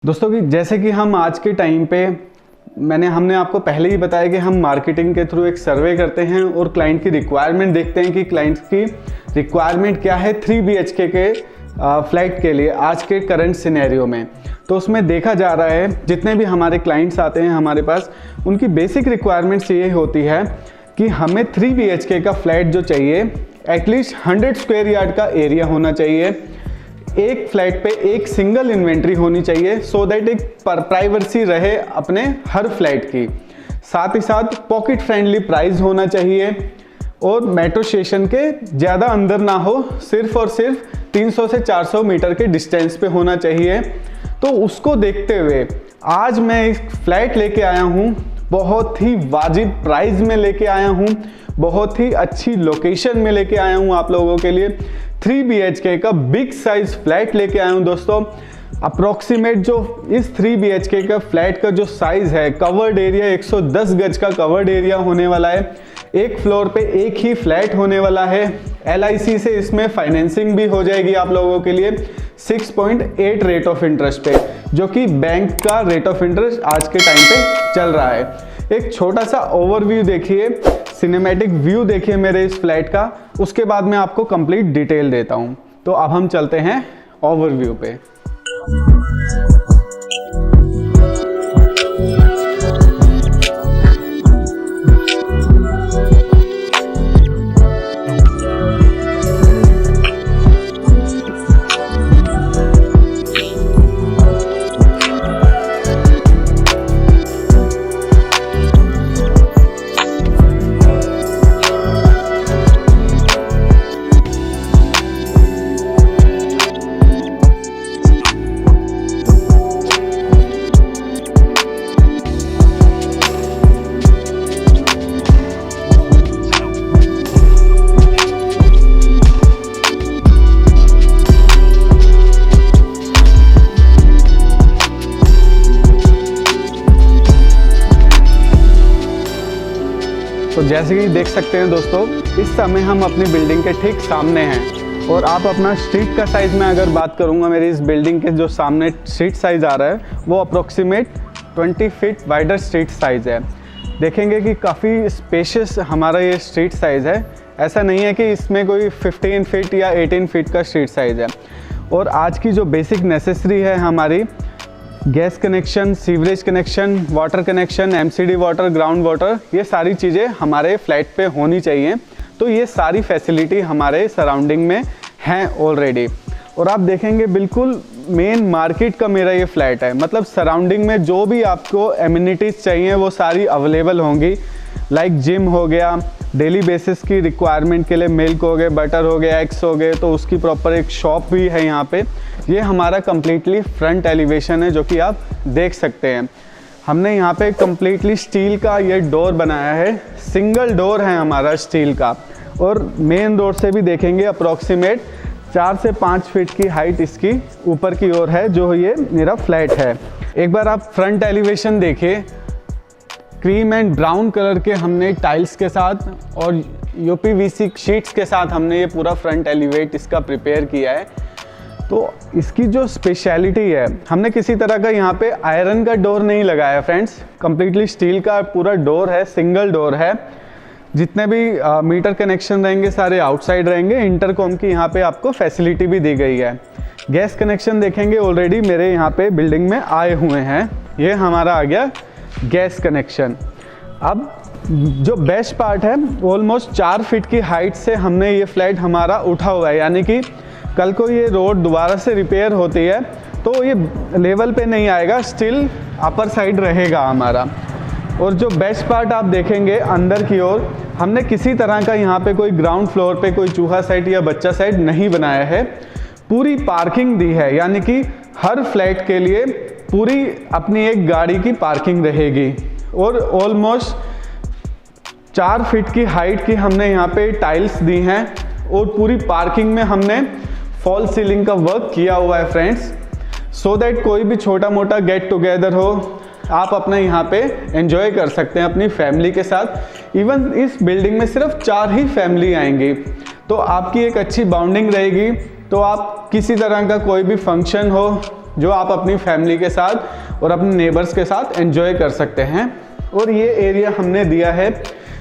दोस्तों कि जैसे कि हम आज के टाइम पे हमने आपको पहले ही बताया कि हम मार्केटिंग के थ्रू एक सर्वे करते हैं और क्लाइंट की रिक्वायरमेंट देखते हैं कि क्लाइंट की रिक्वायरमेंट क्या है 3 BHK के फ्लैट के लिए आज के करंट सिनेरियो में। तो उसमें देखा जा रहा है जितने भी हमारे क्लाइंट्स आते हैं हमारे पास, उनकी बेसिक रिक्वायरमेंट्स ये होती है कि हमें 3 BHK का फ्लैट जो चाहिए एटलीस्ट 100 स्क्वायर यार्ड का एरिया होना चाहिए, एक फ्लैट पे एक सिंगल इन्वेंट्री होनी चाहिए सो दैट एक प्राइवेसी रहे अपने हर फ्लैट की, साथ ही साथ पॉकेट फ्रेंडली प्राइस होना चाहिए और मेट्रो स्टेशन के ज़्यादा अंदर ना हो, सिर्फ और सिर्फ 300 से 400 मीटर के डिस्टेंस पे होना चाहिए। तो उसको देखते हुए आज मैं एक फ्लैट लेके आया हूँ, बहुत ही वाजिब प्राइस में लेके आया हूँ, बहुत ही अच्छी लोकेशन में लेके आया हूँ आप लोगों के लिए। 3 BHK का बिग साइज फ्लैट लेके आया हूँ दोस्तों। अप्रोक्सीमेट जो इस 3 BHK का फ्लैट का जो साइज है, कवर्ड एरिया 110 गज का कवर्ड एरिया होने वाला है, एक फ्लोर पे एक ही फ्लैट होने वाला है। LIC से इसमें फाइनेंसिंग भी हो जाएगी आप लोगों के लिए 6.8 रेट ऑफ इंटरेस्ट पे, जो कि बैंक का रेट ऑफ इंटरेस्ट आज के टाइम पे चल रहा है। एक छोटा सा ओवरव्यू देखिए, सिनेमैटिक व्यू देखिए मेरे इस फ्लैट का, उसके बाद मैं आपको कंप्लीट डिटेल देता हूं। तो अब हम चलते हैं ओवरव्यू पे। तो जैसे कि देख सकते हैं दोस्तों, इस समय हम अपनी बिल्डिंग के ठीक सामने हैं और आप अपना स्ट्रीट का साइज़ में अगर बात करूंगा, मेरी इस बिल्डिंग के जो सामने स्ट्रीट साइज़ आ रहा है वो approximate 20 feet wider street size है। देखेंगे कि काफ़ी स्पेशियस हमारा ये स्ट्रीट साइज़ है, ऐसा नहीं है कि इसमें कोई 15 फीट या 18 फीट का स्ट्रीट साइज़ है। और आज की जो बेसिक नेसेसरी है हमारी, gas connection, sewerage connection, water connection, MCD water, ground water, ये सारी चीज़ें हमारे फ्लैट पे होनी चाहिए। तो ये सारी फैसिलिटी हमारे सराउंडिंग में हैं ऑलरेडी। और आप देखेंगे बिल्कुल मेन मार्केट का मेरा ये फ्लैट है, मतलब सराउंडिंग में जो भी आपको एमिनिटीज़ चाहिए वो सारी अवेलेबल होंगी। लाइक जिम हो गया, डेली बेसिस की रिक्वायरमेंट के लिए मिल्क हो गए, बटर हो गया, एग्स हो गए, तो उसकी प्रॉपर एक शॉप भी है यहाँ पे। ये हमारा कम्प्लीटली फ्रंट एलिवेशन है जो कि आप देख सकते हैं। हमने यहाँ पे कम्प्लीटली स्टील का ये डोर बनाया है, सिंगल डोर है हमारा स्टील का। और मेन रोड से भी देखेंगे अप्रॉक्सीमेट 4 से 5 फीट की हाइट इसकी ऊपर की ओर है जो ये मेरा फ्लैट है। एक बार आप फ्रंट एलिवेशन देखिए, क्रीम एंड ब्राउन कलर के हमने टाइल्स के साथ और UPVC शीट्स के साथ हमने ये पूरा फ्रंट एलिवेट इसका प्रिपेयर किया है। तो इसकी जो स्पेशलिटी है, हमने किसी तरह का यहाँ पे आयरन का डोर नहीं लगाया फ्रेंड्स, कम्प्लीटली स्टील का पूरा डोर है, सिंगल डोर है। जितने भी मीटर कनेक्शन रहेंगे सारे आउटसाइड रहेंगे। इंटरकॉम की यहाँ पे आपको फैसिलिटी भी दी गई है। गैस कनेक्शन देखेंगे ऑलरेडी मेरे यहाँ पे बिल्डिंग में आए हुए हैं। ये हमारा आ गया गैस कनेक्शन। अब जो बेस्ट पार्ट है, ऑलमोस्ट 4 फीट की हाइट से हमने ये फ्लैट हमारा उठा हुआ है, यानी कि कल को ये रोड दोबारा से रिपेयर होती है तो ये लेवल पे नहीं आएगा, स्टिल अपर साइड रहेगा हमारा। और जो बेस्ट पार्ट आप देखेंगे अंदर की ओर, हमने किसी तरह का यहाँ पे कोई ग्राउंड फ्लोर पे कोई चूहा साइड या बच्चा साइड नहीं बनाया है। पूरी पार्किंग दी है, यानी कि हर फ्लैट के लिए पूरी अपनी एक गाड़ी की पार्किंग रहेगी। और ऑलमोस्ट 4 फीट की हाइट की हमने यहाँ पे टाइल्स दी हैं और पूरी पार्किंग में हमने फॉल सीलिंग का वर्क किया हुआ है फ्रेंड्स, सो दैट कोई भी छोटा मोटा गेट टुगेदर हो, आप अपना यहाँ पे एंजॉय कर सकते हैं अपनी फैमिली के साथ। इवन इस बिल्डिंग में सिर्फ 4 ही फैमिली आएंगी, तो आपकी एक अच्छी बाउंडिंग रहेगी। तो आप किसी तरह का कोई भी फंक्शन हो, जो आप अपनी फैमिली के साथ और अपने नेबर्स के साथ एंजॉय कर सकते हैं। और ये एरिया हमने दिया है,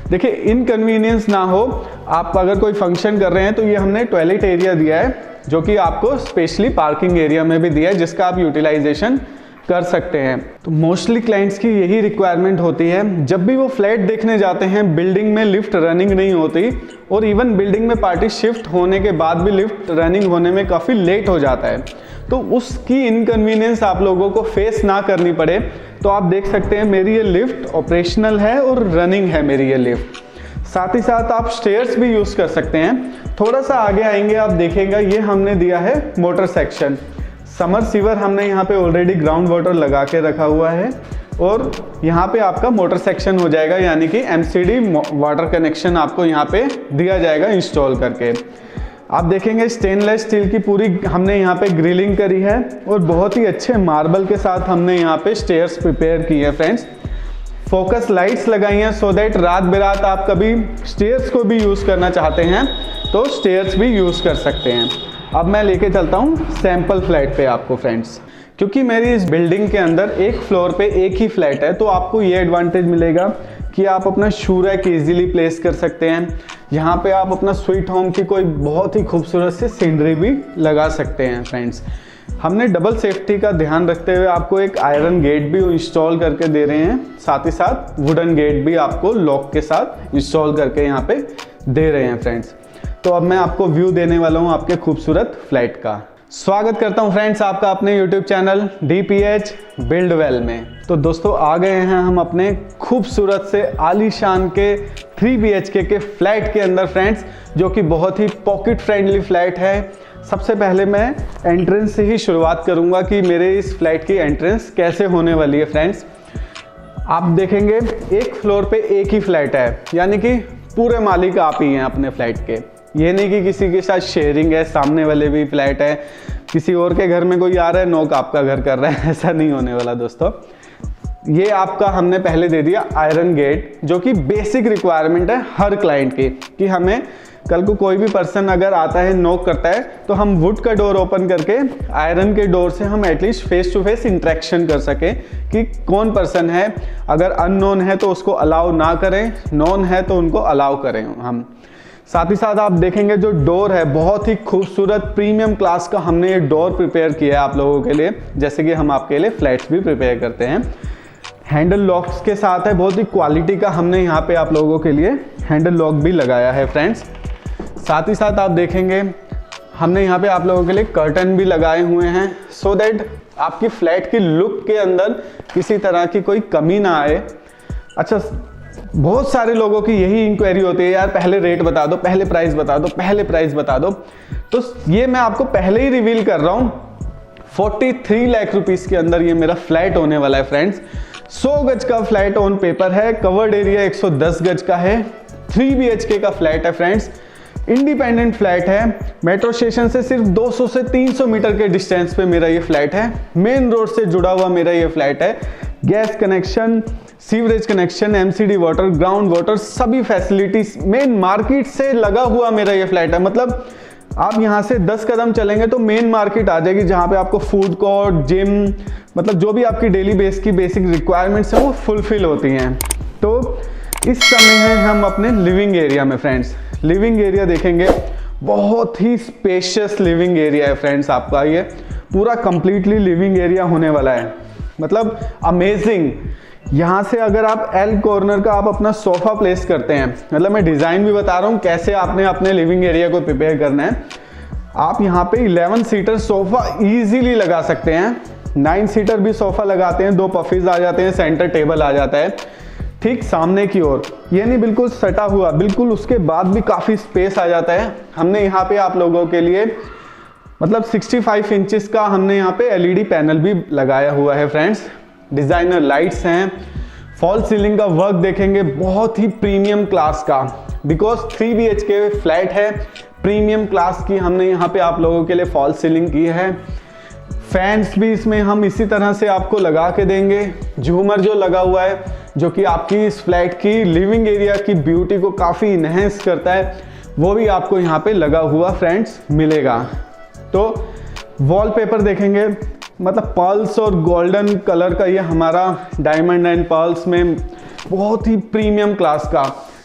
देखिए इनकन्वीनियंस ना हो, आप अगर कोई फंक्शन कर रहे हैं तो ये हमने टॉयलेट एरिया दिया है, जो कि आपको स्पेशली पार्किंग एरिया में भी दिया है, जिसका आप यूटिलाइजेशन कर सकते हैं। तो मोस्टली क्लाइंट्स की यही रिक्वायरमेंट होती है, जब भी वो फ्लैट देखने जाते हैं बिल्डिंग में लिफ्ट रनिंग नहीं होती, और इवन बिल्डिंग में पार्टी शिफ्ट होने के बाद भी लिफ्ट रनिंग होने में काफ़ी लेट हो जाता है, तो उसकी इनकन्वीनियंस आप लोगों को फेस ना करनी पड़े। तो आप देख सकते हैं मेरी ये लिफ्ट ऑपरेशनल है और रनिंग है मेरी ये लिफ्ट। साथ ही साथ आप स्टेयर्स भी यूज़ कर सकते हैं। थोड़ा सा आगे आएंगे आप देखेंगे ये हमने दिया है मोटर सेक्शन। समर सीवर हमने यहाँ पे ऑलरेडी ग्राउंड वाटर लगा के रखा हुआ है, और यहाँ पे आपका मोटर सेक्शन हो जाएगा, यानी कि एमसीडी वाटर कनेक्शन आपको यहाँ पे दिया जाएगा इंस्टॉल करके। आप देखेंगे स्टेनलेस स्टील की पूरी हमने यहाँ पे ग्रिलिंग करी है, और बहुत ही अच्छे मार्बल के साथ हमने यहाँ पे स्टेयर्स प्रिपेयर की है फ्रेंड्स। फोकस लाइट्स लगाई हैं सो दैट रात बेरात आप कभी स्टेयर्स को भी यूज़ करना चाहते हैं तो स्टेयर्स भी यूज़ कर सकते हैं। अब मैं लेके चलता हूँ सैंपल फ्लैट पे आपको फ्रेंड्स, क्योंकि मेरी इस बिल्डिंग के अंदर एक फ्लोर पे एक ही फ्लैट है, तो आपको ये एडवांटेज मिलेगा कि आप अपना शू रैक ईजिली प्लेस कर सकते हैं। यहाँ पे आप अपना स्वीट होम की कोई बहुत ही खूबसूरत सी सीनरी भी लगा सकते हैं फ्रेंड्स। हमने डबल सेफ्टी का ध्यान रखते हुए आपको एक आयरन गेट भी इंस्टॉल करके दे रहे हैं, साथ ही साथ वुडन गेट भी आपको लॉक के साथ इंस्टॉल करके यहाँ पे दे रहे हैं फ्रेंड्स। तो अब मैं आपको व्यू देने वाला हूँ आपके खूबसूरत फ्लैट का। स्वागत करता हूँ फ्रेंड्स आपका अपने YouTube channel DPH build well में। तो दोस्तों आ गए हैं हम अपने खूबसूरत से आलीशान के 3 BHK के फ्लैट के अंदर फ्रेंड्स, जो कि बहुत ही पॉकेट फ्रेंडली फ्लैट है। सबसे पहले मैं एंट्रेंस से ही शुरुआत करूंगा कि मेरे इस फ्लैट की एंट्रेंस कैसे होने वाली है फ्रेंड्स। आप देखेंगे एक फ्लोर पे एक ही फ्लैट है, यानी कि पूरे मालिक आप ही हैं अपने फ्लैट के। ये नहीं कि किसी के साथ शेयरिंग है, सामने वाले भी फ्लैट है, किसी और के घर में कोई आ रहा है नॉक आपका घर कर रहा है, ऐसा नहीं होने वाला दोस्तों। ये आपका हमने पहले दे दिया आयरन गेट, जो कि बेसिक रिक्वायरमेंट है हर क्लाइंट की, कि हमें कल को कोई भी पर्सन अगर आता है नॉक करता है तो हम वुड का डोर ओपन करके आयरन के डोर से हम at least face to face interaction कर सकें कि कौन पर्सन है। अगर अननोन है तो उसको अलाउ ना करें, नोन है तो उनको अलाउ करें हम। साथ ही साथ आप देखेंगे जो डोर है बहुत ही खूबसूरत प्रीमियम क्लास का हमने ये डोर प्रिपेयर किया है आप लोगों के लिए, जैसे कि हम आपके लिए फ्लैट्स भी प्रिपेयर करते हैं। हैंडल लॉक्स के साथ है, बहुत ही क्वालिटी का हमने यहाँ पे आप लोगों के लिए हैंडल लॉक भी लगाया है फ्रेंड्स। साथ ही साथ आप देखेंगे हमने यहाँ पे आप लोगों के लिए कर्टन भी लगाए हुए हैं, सो दैट आपकी फ्लैट की लुक के अंदर किसी तरह की कोई कमी ना आए। अच्छा, बहुत सारे लोगों की यही इंक्वायरी होती है, यार पहले रेट बता दो, पहले प्राइस बता दो, पहले प्राइस बता दो। तो ये मैं आपको पहले ही रिवील कर रहा हूँ, 43 लाख रुपीस के अंदर ये मेरा फ्लैट होने वाला है फ्रेंड्स। 100 गज का फ्लैट ऑन पेपर है, कवर्ड एरिया 110 गज का है, 3 BHK का फ्लैट है फ्रेंड्स, इंडिपेंडेंट फ्लैट है। मेट्रो स्टेशन से सिर्फ 200 से 300 मीटर के डिस्टेंस पे मेरा ये फ्लैट है। मेन रोड से जुड़ा हुआ मेरा ये फ्लैट है। Gas connection, sewerage connection, MCD water, ground water, सभी फैसिलिटीज मेन मार्केट से लगा हुआ मेरा ये फ्लैट है। मतलब आप यहाँ से 10 कदम चलेंगे तो मेन मार्केट आ जाएगी, जहाँ पे आपको फूड कोर्ट, जिम, मतलब जो भी आपकी डेली बेस की बेसिक रिक्वायरमेंट्स हैं वो फुलफिल होती हैं। तो इस समय है हम अपने लिविंग एरिया में फ्रेंड्स। लिविंग एरिया देखेंगे, बहुत ही स्पेशियस लिविंग एरिया है फ्रेंड्स। आपका ये पूरा कंप्लीटली लिविंग एरिया होने वाला है, मतलब अमेजिंग। यहाँ से अगर आप एल कॉर्नर का आप अपना सोफा प्लेस करते हैं, मतलब मैं डिज़ाइन भी बता रहा हूँ कैसे आपने अपने लिविंग एरिया को प्रिपेयर करना है। आप यहाँ पे 11 सीटर सोफा इजीली लगा सकते हैं, 9 सीटर भी सोफा लगाते हैं, 2 पफीज आ जाते हैं, सेंटर टेबल आ जाता है ठीक सामने की ओर। ये नहीं बिल्कुल सटा हुआ, बिल्कुल उसके बाद भी काफ़ी स्पेस आ जाता है। हमने यहाँ पे आप लोगों के लिए मतलब 65 इंचेस का हमने यहाँ पे LED पैनल भी लगाया हुआ है फ्रेंड्स। डिज़ाइनर लाइट्स हैं, फॉल सीलिंग का वर्क देखेंगे बहुत ही प्रीमियम क्लास का, बिकॉज 3 BHK फ्लैट है, प्रीमियम क्लास की हमने यहाँ पे आप लोगों के लिए फॉल सीलिंग की है। फैंस भी इसमें हम इसी तरह से आपको लगा के देंगे। झूमर जो लगा हुआ है, जो कि आपकी इस फ्लैट की लिविंग एरिया की ब्यूटी को काफ़ी इनहेंस करता है, वो भी आपको यहाँ पे लगा हुआ फ्रेंड्स मिलेगा। तो वॉलपेपर देखेंगे, मतलब पर्ल्स और गोल्डन कलर का ये हमारा डायमंड एंड पर्ल्स में बहुत ही प्रीमियम क्लास का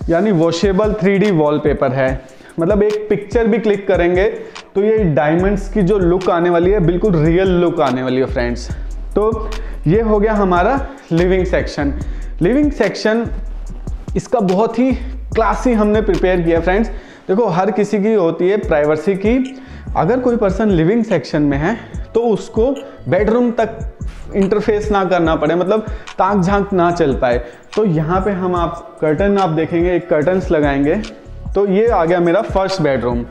यानी वॉशेबल 3D वॉलपेपर है। मतलब एक पिक्चर भी क्लिक करेंगे तो ये डायमंड्स की जो लुक आने वाली है बिल्कुल रियल लुक आने वाली है फ्रेंड्स। तो ये हो गया हमारा लिविंग सेक्शन। लिविंग सेक्शन इसका बहुत ही क्लासी हमने प्रिपेयर किया फ्रेंड्स। देखो हर किसी की होती है प्राइवेसी की, अगर कोई पर्सन लिविंग सेक्शन में है तो उसको बेडरूम तक इंटरफेस ना करना पड़े, मतलब ताक झांक ना चल पाए। तो यहाँ पे हम आप कर्टन आप देखेंगे, एक कर्टन्स लगाएंगे। तो ये आ गया मेरा फर्स्ट बेडरूम।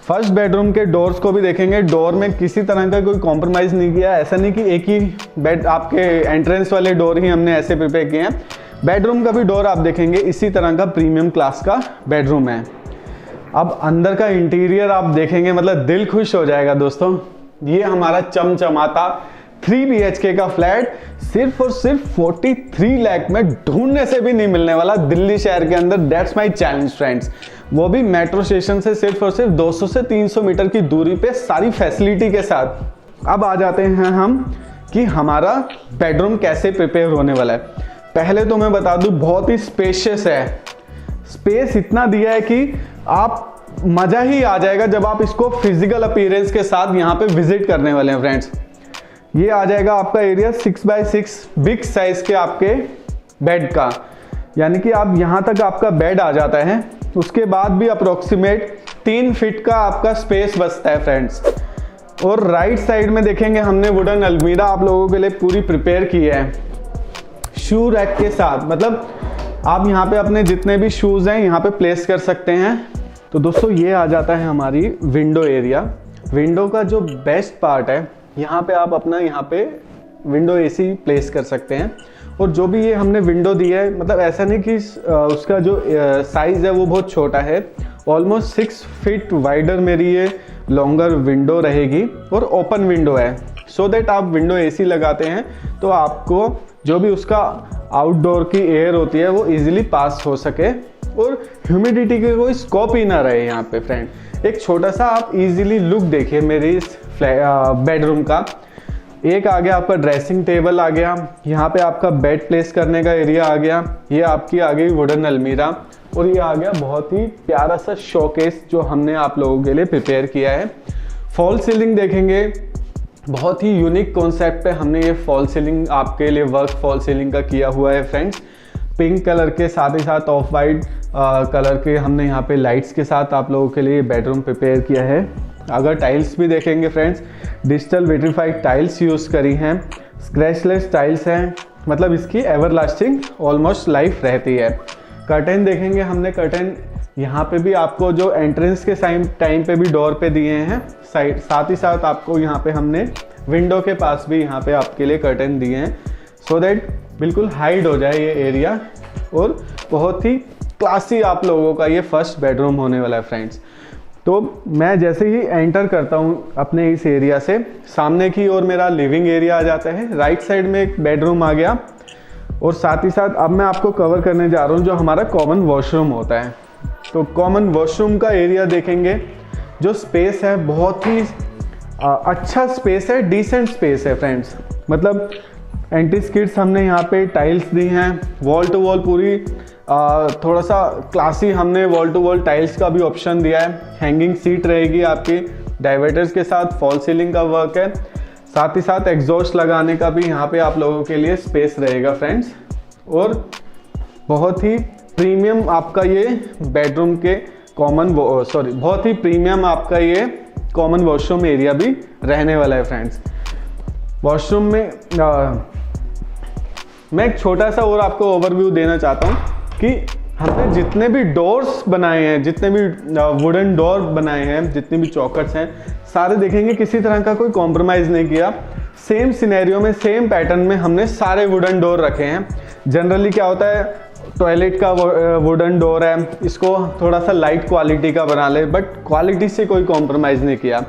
फर्स्ट बेडरूम के डोर्स को भी देखेंगे, डोर में किसी तरह का कोई कॉम्प्रोमाइज़ नहीं किया। ऐसा नहीं कि एक ही बेड आपके एंट्रेंस वाले डोर ही हमने ऐसे प्रिपेयर किए हैं। बेडरूम का भी डोर आप देखेंगे इसी तरह का प्रीमियम क्लास का बेडरूम है। अब अंदर का इंटीरियर आप देखेंगे, मतलब दिल खुश हो जाएगा दोस्तों। ये हमारा चमचमाता 3 BHK का फ्लैट सिर्फ और सिर्फ 43 लाख में ढूंढने से भी नहीं मिलने वाला दिल्ली शहर के अंदर। That's my challenge friends. वो भी मेट्रो स्टेशन से सिर्फ और सिर्फ 200 से 300 मीटर की दूरी पे सारी फैसिलिटी के साथ। अब आ जाते हैं हम कि हमारा बेडरूम कैसे प्रिपेयर होने वाला है। पहले तो मैं बता दूं बहुत ही स्पेशियस है। स्पेस इतना दिया है कि आप मजा ही आ जाएगा जब आप इसको फिजिकल अपीयरेंस के साथ यहाँ पे विजिट करने वाले हैं फ्रेंड्स। ये आ जाएगा आपका एरिया 6x6 बिग साइज के आपके बेड का, यानी कि आप यहाँ तक आपका बेड आ जाता है। उसके बाद भी अप्रोक्सीमेट 3 फीट का आपका स्पेस बचता है फ्रेंड्स। और राइट साइड में देखेंगे हमने वुडन अलमीरा आप लोगों के लिए पूरी प्रिपेयर की है शू रैक के साथ। मतलब आप यहाँ पे अपने जितने भी शूज़ हैं यहाँ पे प्लेस कर सकते हैं। तो दोस्तों ये आ जाता है हमारी विंडो एरिया। विंडो का जो बेस्ट पार्ट है, यहाँ पे आप अपना यहाँ पे विंडो एसी प्लेस कर सकते हैं। और जो भी ये हमने विंडो दी है, मतलब ऐसा नहीं कि उसका जो साइज़ है वो बहुत छोटा है। ऑलमोस्ट 6 फीट वाइडर मेरी ये लॉन्गर विंडो रहेगी और ओपन विंडो है। सो दैट आप विंडो एसी लगाते हैं तो आपको जो भी उसका आउटडोर की एयर होती है वो इजीली पास हो सके और ह्यूमिडिटी की कोई स्कोप ही ना रहे यहाँ पे फ्रेंड। एक छोटा सा आप इजीली लुक देखिए मेरी इस बेडरूम का। एक आ गया आपका ड्रेसिंग टेबल आ गया, यहाँ पे आपका बेड प्लेस करने का एरिया आ गया, ये आपकी आ गई वुडन अलमीरा, और ये आ गया बहुत ही प्यारा सा शोकेस जो हमने आप लोगों के लिए प्रिपेयर किया है। फॉल सीलिंग देखेंगे, बहुत ही यूनिक कॉन्सेप्ट पे हमने ये फॉल सीलिंग आपके लिए वर्क फॉल सीलिंग का किया हुआ है फ्रेंड्स। पिंक कलर के साथ ही साथ ऑफ वाइट कलर के हमने यहाँ पे लाइट्स के साथ आप लोगों के लिए बेडरूम प्रिपेयर किया है। अगर टाइल्स भी देखेंगे friends, digital vitrified tiles use करी हैं, स्क्रैचलेस टाइल्स हैं, मतलब इसकी एवरलास्टिंग ऑलमोस्ट लाइफ रहती है। कर्टेन देखेंगे हमने, कर्टेन यहाँ पे भी आपको जो एंट्रेंस के टाइम पे भी डोर पे दिए हैं साइड, साथ ही साथ आपको यहाँ पे हमने विंडो के पास भी यहाँ पे आपके लिए कर्टेन दिए हैं सो दैट बिल्कुल हाइड हो जाए ये एरिया। और बहुत ही क्लासी आप लोगों का ये फर्स्ट बेडरूम होने वाला है फ्रेंड्स। तो मैं जैसे ही एंटर करता हूँ अपने इस एरिया से, सामने की ओर मेरा लिविंग एरिया आ जाता है, राइट साइड में एक बेडरूम आ गया, और साथ ही साथ अब मैं आपको कवर करने जा रहा हूँ जो हमारा कॉमन वॉशरूम होता है। तो कॉमन वॉशरूम का एरिया देखेंगे, जो स्पेस है बहुत ही अच्छा स्पेस है, डिसेंट स्पेस है फ्रेंड्स। मतलब एंटी स्किड्स हमने यहाँ पे टाइल्स दी हैं, वॉल टू वॉल पूरी थोड़ा सा क्लासी हमने वॉल टू वॉल टाइल्स का भी ऑप्शन दिया है। हैंगिंग सीट रहेगी आपकी, डाइवर्टर्स के साथ फॉल सीलिंग का वर्क है, साथ ही साथ एग्जॉस्ट लगाने का भी यहाँ पे आप लोगों के लिए स्पेस रहेगा फ्रेंड्स। और बहुत ही प्रीमियम आपका ये बेडरूम के बहुत ही प्रीमियम आपका ये कॉमन वॉशरूम एरिया भी रहने वाला है फ्रेंड्स। वॉशरूम में मैं एक छोटा सा और आपको ओवरव्यू देना चाहता हूँ कि हमने जितने भी डोर्स बनाए हैं, जितने भी वुडन डोर बनाए हैं, जितने भी चौकट्स हैं, सारे देखेंगे किसी तरह का कोई कॉम्प्रोमाइज़ नहीं किया। सेम सिनेरियो में, सेम पैटर्न में हमने सारे वुडन डोर रखे हैं। जनरली क्या होता है, टॉयलेट का वुडन डोर है, इसको थोड़ा सा लाइट क्वालिटी का बना ले, बट क्वालिटी से कोई कॉम्प्रोमाइज़ नहीं किया।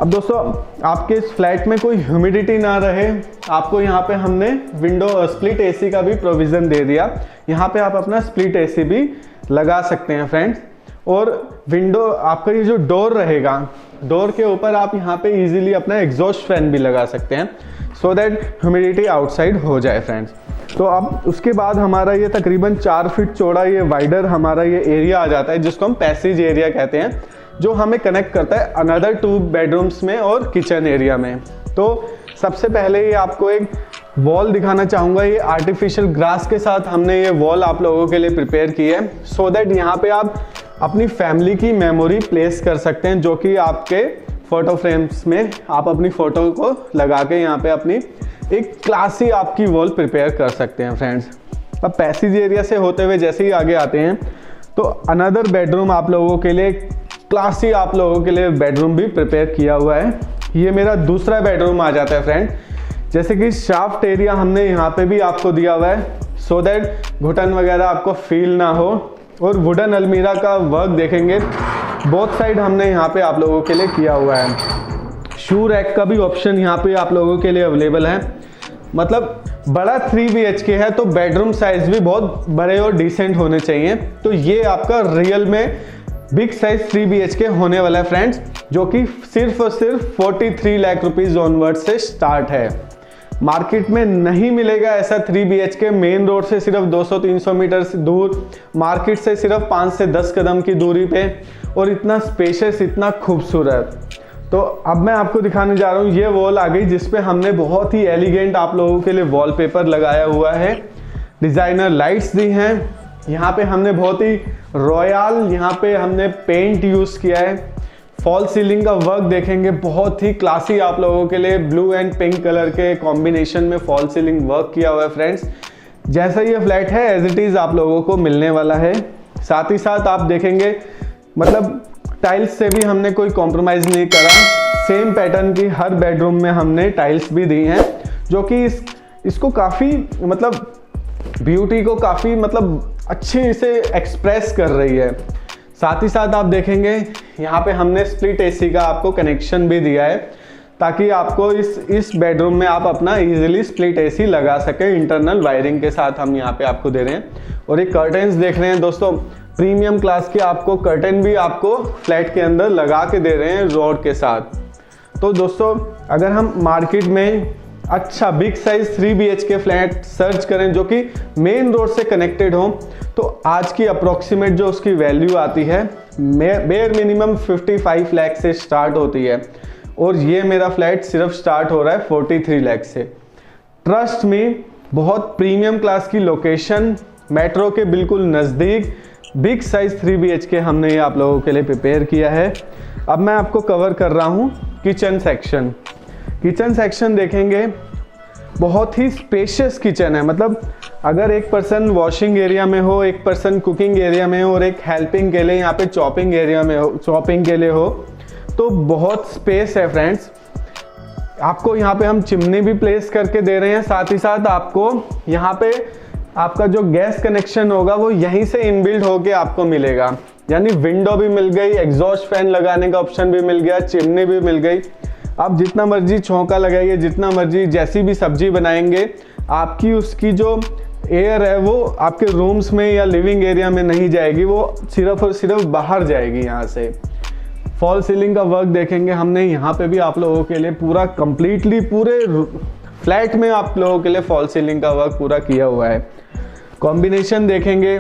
अब दोस्तों आपके इस फ्लैट में कोई ह्यूमिडिटी ना रहे, आपको यहाँ पे हमने विंडो स्प्लिट एसी का भी प्रोविज़न दे दिया। यहाँ पे आप अपना स्प्लिट एसी भी लगा सकते हैं फ्रेंड्स। और विंडो आपका ये जो डोर रहेगा, डोर के ऊपर आप यहाँ पे इजीली अपना एग्जॉस्ट फैन भी लगा सकते हैं सो दैट ह्यूमिडिटी आउटसाइड हो जाए फ्रेंड्स। तो अब उसके बाद हमारा ये तकरीबन 4 फीट चौड़ा ये वाइडर हमारा ये एरिया आ जाता है, जिसको हम पैसेज एरिया कहते हैं, जो हमें कनेक्ट करता है अनदर 2 बेडरूम्स में और किचन एरिया में। तो सबसे पहले ये आपको एक वॉल दिखाना चाहूँगा। ये आर्टिफिशियल ग्रास के साथ हमने ये वॉल आप लोगों के लिए प्रिपेयर की है सो दैट यहाँ पे आप अपनी फैमिली की मेमोरी प्लेस कर सकते हैं, जो कि आपके फ़ोटो फ्रेम्स में आप अपनी फ़ोटो को लगा के यहाँ पे अपनी एक क्लासी आपकी वॉल प्रिपेयर कर सकते हैं फ्रेंड्स। अब पैसेज एरिया से होते हुए जैसे ही आगे आते हैं तो अनदर बेडरूम आप लोगों के लिए क्लासी आप लोगों के लिए बेडरूम भी प्रिपेयर किया हुआ है। ये मेरा दूसरा बेडरूम आ जाता है फ्रेंड। जैसे कि शाफ्ट एरिया हमने यहाँ पे भी आपको दिया हुआ है सो दैट घुटन वगैरह आपको फील ना हो। और वुडन अलमीरा का वर्क देखेंगे बोथ साइड हमने यहाँ पे आप लोगों के लिए किया हुआ है। शू रैक का भी ऑप्शन यहाँ पे आप लोगों के लिए अवेलेबल है। मतलब बड़ा 3 BHK है तो बेडरूम साइज भी बहुत बड़े और डिसेंट होने चाहिए। तो ये आपका रियल में बिग साइज 3 BHK होने वाला है फ्रेंड्स, जो कि सिर्फ और सिर्फ 43 लाख रुपीज ऑनवर्ड से स्टार्ट है। मार्केट में नहीं मिलेगा ऐसा 3 BHK मेन रोड से सिर्फ 200-300 मीटर से दूर, मार्केट से सिर्फ 5 से 10 कदम की दूरी पे, और इतना स्पेशियस, इतना खूबसूरत। तो अब मैं आपको दिखाने जा रहा हूँ ये वॉल आ गई जिसपे हमने बहुत ही एलिगेंट आप लोगों के लिए वॉलपेपर लगाया हुआ है, डिज़ाइनर लाइट्स दी हैं। यहाँ पे हमने बहुत ही रॉयल यहाँ पे हमने पेंट यूज़ किया है। फॉल सीलिंग का वर्क देखेंगे बहुत ही क्लासी आप लोगों के लिए, ब्लू एंड पिंक कलर के कॉम्बिनेशन में फॉल सीलिंग वर्क किया हुआ है फ्रेंड्स। जैसा ये फ्लैट है एज इट इज़ आप लोगों को मिलने वाला है। साथ ही साथ आप देखेंगे मतलब टाइल्स से भी हमने कोई कॉम्प्रोमाइज़ नहीं करा। सेम पैटर्न की हर बेडरूम में हमने टाइल्स भी दी हैं, जो कि इसको काफ़ी मतलब ब्यूटी को काफ़ी मतलब अच्छे से एक्सप्रेस कर रही है। साथ ही साथ आप देखेंगे यहाँ पे हमने स्प्लिट एसी का आपको कनेक्शन भी दिया है, ताकि आपको इस बेडरूम में आप अपना इजीली स्प्लिट एसी लगा सके। इंटरनल वायरिंग के साथ हम यहाँ पे आपको दे रहे हैं। और ये कर्टेन्स देख रहे हैं दोस्तों, प्रीमियम क्लास के आपको कर्टेन भी आपको फ्लैट के अंदर लगा के दे रहे हैं रोड के साथ। तो दोस्तों अगर हम मार्केट में अच्छा big size 3 BHK flat search करें जो कि मेन रोड से कनेक्टेड हो, तो आज की अप्रोक्सीमेट जो उसकी वैल्यू आती है बेयर मिनिमम 55 लाख से स्टार्ट होती है, और ये मेरा फ्लैट सिर्फ स्टार्ट हो रहा है 43 लाख से। ट्रस्ट मी, बहुत प्रीमियम क्लास की लोकेशन, मेट्रो के बिल्कुल नज़दीक, बिग साइज 3 BHK हमने ये आप लोगों के लिए प्रिपेयर किया है। अब मैं आपको कवर कर रहा हूँ किचन सेक्शन। किचन सेक्शन देखेंगे बहुत ही स्पेशियस किचन है। मतलब अगर एक पर्सन वॉशिंग एरिया में हो, एक पर्सन कुकिंग एरिया में हो, और एक हेल्पिंग के लिए यहाँ पे चॉपिंग एरिया में हो, चॉपिंग के लिए हो, तो बहुत स्पेस है फ्रेंड्स। आपको यहाँ पे हम चिमनी भी प्लेस करके दे रहे हैं। साथ ही साथ आपको यहाँ पे आपका जो गैस कनेक्शन होगा वो यहीं से इनबिल्ट होके आपको मिलेगा, यानी विंडो भी मिल गई, एग्जॉस्ट फैन लगाने का ऑप्शन भी मिल गया, चिमनी भी मिल गई। आप जितना मर्जी छौंका लगाइए, जितना मर्जी जैसी भी सब्जी बनाएंगे, आपकी उसकी जो एयर है वो आपके रूम्स में या लिविंग एरिया में नहीं जाएगी, वो सिर्फ और सिर्फ बाहर जाएगी यहाँ से। फॉल सीलिंग का वर्क देखेंगे हमने यहाँ पे भी आप लोगों के लिए पूरा कंप्लीटली पूरे फ्लैट में आप लोगों के लिए फॉल सीलिंग का वर्क पूरा किया हुआ है। कॉम्बिनेशन देखेंगे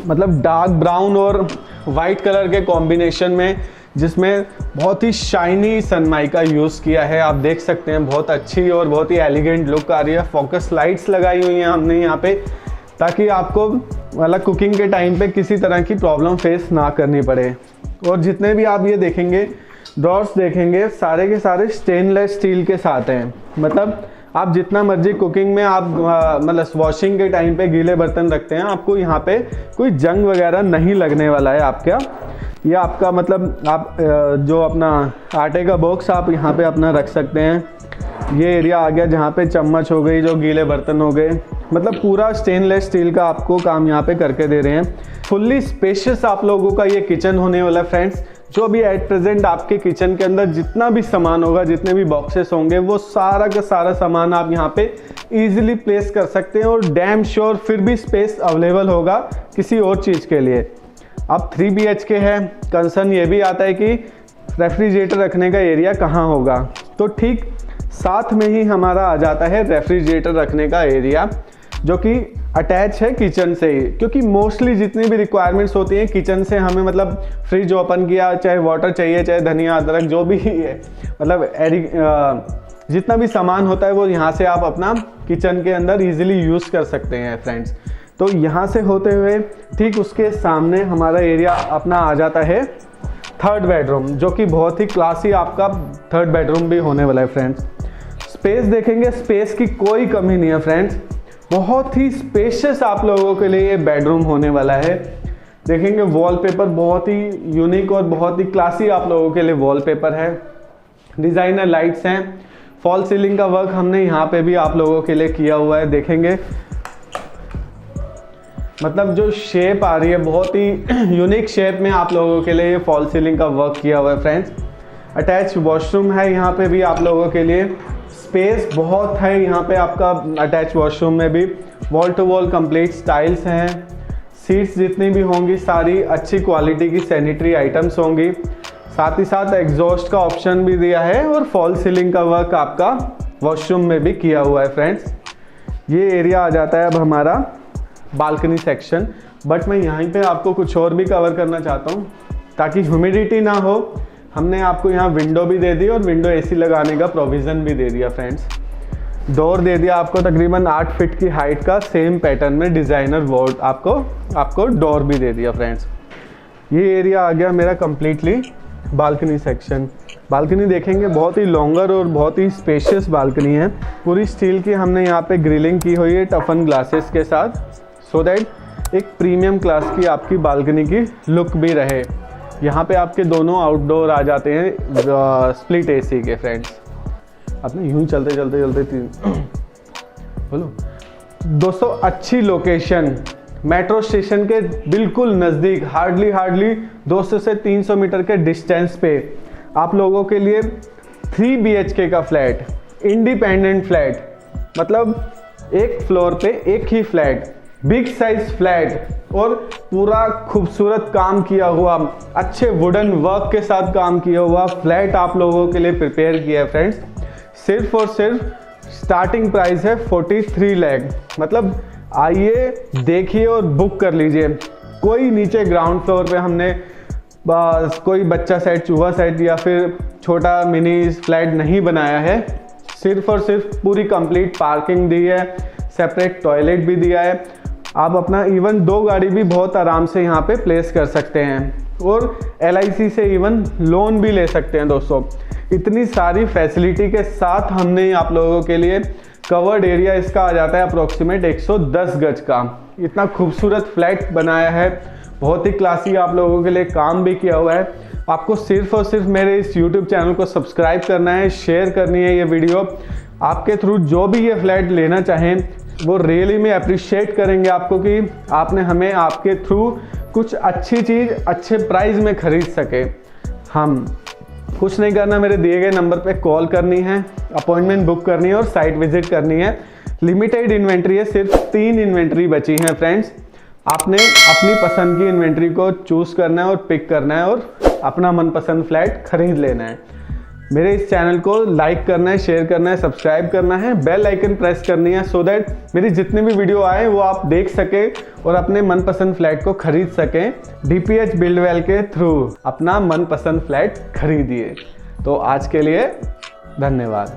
मतलब डार्क ब्राउन और वाइट कलर के कॉम्बिनेशन में, जिसमें बहुत ही शाइनी सनमाइका यूज़ किया है। आप देख सकते हैं बहुत अच्छी और बहुत ही एलिगेंट लुक आ रही है। फोकस लाइट्स लगाई हुई हैं हमने यहाँ पे, ताकि आपको मतलब कुकिंग के टाइम पे किसी तरह की प्रॉब्लम फेस ना करनी पड़े। और जितने भी आप ये देखेंगे ड्रॉर्स देखेंगे, सारे के सारे स्टेनलेस स्टील के साथ हैं। मतलब आप जितना मर्जी कुकिंग में आप मतलब वॉशिंग के टाइम पे गीले बर्तन रखते हैं, आपको यहाँ पे कोई जंग वगैरह नहीं लगने वाला है आपका। या आपका मतलब आप जो अपना आटे का बॉक्स आप यहाँ पे अपना रख सकते हैं। ये एरिया आ गया जहाँ पे चम्मच हो गई, जो गीले बर्तन हो गए, मतलब पूरा स्टेनलेस स्टील का आपको काम यहाँ पे करके दे रहे हैं। फुल्ली स्पेशियस आप लोगों का ये किचन होने वाला है फ्रेंड्स। जो अभी एट प्रेजेंट आपके किचन के अंदर जितना भी सामान होगा, जितने भी बॉक्सेस होंगे, वो सारा का सारा सामान आप यहाँ पे इजीली प्लेस कर सकते हैं, और डैम श्योर फिर भी स्पेस अवेलेबल होगा किसी और चीज़ के लिए। अब 3 BHK है, कंसर्न ये भी आता है कि रेफ्रिजरेटर रखने का एरिया कहाँ होगा। तो ठीक साथ में ही हमारा आ जाता है रेफ्रिजरेटर रखने का एरिया, जो कि अटैच है किचन से ही, क्योंकि मोस्टली जितनी भी रिक्वायरमेंट्स होती हैं किचन से हमें, मतलब फ्रिज ओपन किया, चाहे वाटर चाहिए, चाहे धनिया अदरक जो भी है, मतलब जितना भी सामान होता है वो यहाँ से आप अपना किचन के अंदर इजीली यूज़ कर सकते हैं फ्रेंड्स। तो यहाँ से होते हुए ठीक उसके सामने हमारा एरिया अपना आ जाता है 3rd बेडरूम, जो कि बहुत ही क्लासी आपका 3rd बेडरूम भी होने वाला है फ्रेंड्स। स्पेस देखेंगे, स्पेस की कोई कमी नहीं है फ्रेंड्स, बहुत ही स्पेशियस आप लोगों के लिए ये बेडरूम होने वाला है। देखेंगे वॉलपेपर बहुत ही यूनिक और बहुत ही क्लासी आप लोगों के लिए वॉलपेपर है, डिज़ाइनर लाइट्स हैं, फॉल सीलिंग का वर्क हमने यहाँ पे भी आप लोगों के लिए किया हुआ है। देखेंगे मतलब जो शेप आ रही है बहुत ही यूनिक शेप में आप लोगों के लिए फॉल सीलिंग का वर्क किया हुआ है फ्रेंड्स। अटैच वॉशरूम है यहाँ पे भी आप लोगों के लिए, स्पेस बहुत है यहाँ पे आपका अटैच वॉशरूम में भी, wall to wall complete styles हैं, सीट्स जितनी भी होंगी सारी अच्छी क्वालिटी की सैनिटरी आइटम्स होंगी, साथ ही साथ एग्जॉस्ट का ऑप्शन भी दिया है और फॉल सीलिंग का वर्क आपका वॉशरूम में भी किया हुआ है फ्रेंड्स। ये एरिया आ जाता है अब हमारा बालकनी सेक्शन, बट मैं यहीं पे आपको कुछ और भी कवर करना चाहता हूँ ताकि ह्यूमिडिटी ना हो। हमने आपको यहाँ विंडो भी दे दी और विंडो एसी लगाने का प्रोविज़न भी दे दिया फ्रेंड्स। डोर दे दिया आपको तकरीबन 8 फीट की हाइट का, सेम पैटर्न में डिज़ाइनर बोर्ड आपको डोर भी दे दिया फ्रेंड्स। ये एरिया आ गया मेरा कम्प्लीटली बालकनी सेक्शन। बालकनी देखेंगे बहुत ही लॉन्गर और बहुत ही स्पेशियस बालकनी है, पूरी स्टील की हमने यहाँ पे ग्रिलिंग की हुई है टफन ग्लासेस के साथ, सो दैट एक प्रीमियम क्लास की आपकी बालकनी की लुक भी रहे। यहाँ पे आपके दोनों आउटडोर आ जाते हैं स्प्लिट एसी के फ्रेंड्स। अपने यूं चलते बोलो दोस्तों, अच्छी लोकेशन मेट्रो स्टेशन के बिल्कुल नज़दीक, हार्डली 200 से 300 मीटर के डिस्टेंस पे आप लोगों के लिए 3 BHK का फ्लैट, इंडिपेंडेंट फ्लैट, मतलब एक फ्लोर पे एक ही फ्लैट, बिग साइज फ्लैट और पूरा खूबसूरत काम किया हुआ, अच्छे वुडन वर्क के साथ काम किया हुआ फ्लैट आप लोगों के लिए प्रिपेयर किया है फ्रेंड्स। सिर्फ और सिर्फ स्टार्टिंग प्राइस है 43 लाख, मतलब आइए देखिए और बुक कर लीजिए। कोई नीचे ग्राउंड फ्लोर पे हमने कोई बच्चा सेट, चूहा सेट या फिर छोटा मिनी फ्लैट नहीं बनाया है, सिर्फ और सिर्फ पूरी कंप्लीट पार्किंग दी है, सेपरेट टॉयलेट भी दिया है, आप अपना इवन 2 गाड़ी भी बहुत आराम से यहाँ पे प्लेस कर सकते हैं और LIC से इवन लोन भी ले सकते हैं दोस्तों। इतनी सारी फैसिलिटी के साथ हमने आप लोगों के लिए कवर्ड एरिया इसका आ जाता है अप्रोक्सीमेट 110 गज का। इतना खूबसूरत फ्लैट बनाया है, बहुत ही क्लासी आप लोगों के लिए काम भी किया हुआ है। आपको सिर्फ और सिर्फ मेरे इस YouTube चैनल को सब्सक्राइब करना है, शेयर करनी है ये वीडियो। आपके थ्रू जो भी ये फ्लैट लेना चाहें वो रियली में अप्रिशिएट करेंगे आपको कि आपने हमें आपके थ्रू कुछ अच्छी चीज़ अच्छे प्राइस में खरीद सके। हम कुछ नहीं करना, मेरे दिए गए नंबर पे कॉल करनी है, अपॉइंटमेंट बुक करनी है और साइट विजिट करनी है। लिमिटेड इन्वेंट्री है, सिर्फ 3 इन्वेंट्री बची हैं फ्रेंड्स। आपने अपनी पसंद की इन्वेंट्री को चूज़ करना है और पिक करना है और अपना मनपसंद फ्लैट खरीद लेना है। मेरे इस चैनल को लाइक करना है, शेयर करना है, सब्सक्राइब करना है, बेल आइकन प्रेस करनी है सो दैट मेरी जितने भी वीडियो आए वो आप देख सकें और अपने मनपसंद फ्लैट को खरीद सकें। DPH बिल्डवेल के थ्रू अपना मनपसंद फ्लैट खरीदिए। तो आज के लिए धन्यवाद।